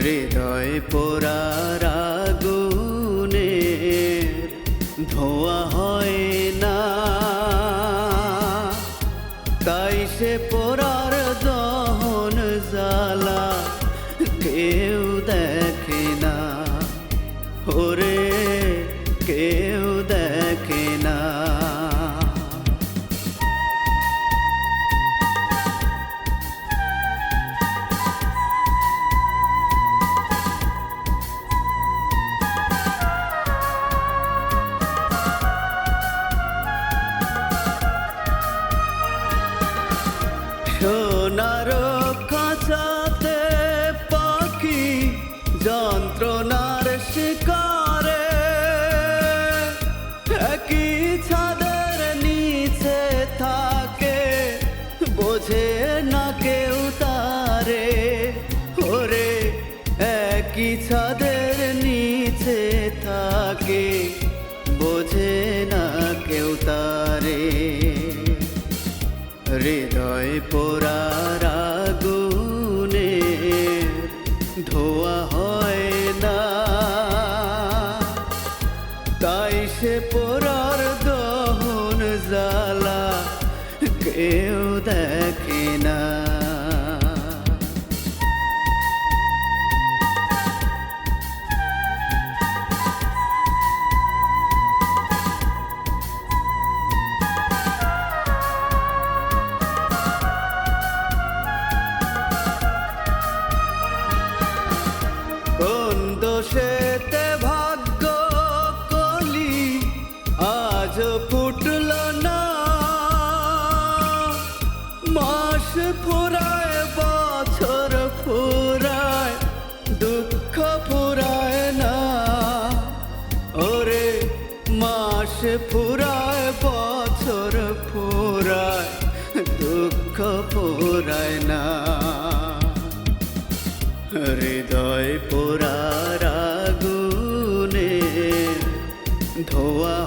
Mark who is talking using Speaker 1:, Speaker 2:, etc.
Speaker 1: হৃদয় পোড়ার আগুনের ধোয়া হয় না, তাই সে পোড়ার দহন জ্বালা কেউ দেখে না, ওরে কেউ দেখে না। সোনার খাঁচাতে পাখি যন্ত্রণার শিকারে, একই ছাদের নিচে থাকে বোঝে না কেউ তারে, ওরে একই ছাদের নিচে থাকে বোঝে না কেউ তারে। হৃদয় পোড়ার আগুনের ধোয়া হয় না, তাই সে পোড়ার দহন জ্বালা কেউ দেখে না। কোন দোষেতে ভাগ্য কলি আজ ফুটল না, মাস ফুরায় বছর ফুরায় দুঃখ ফুরায় না, ওরে মাস ফুরায় বছর ফুরায় দুঃখ ফুরায় না। হৃদয় পোড়ার আগুনে ধোয়া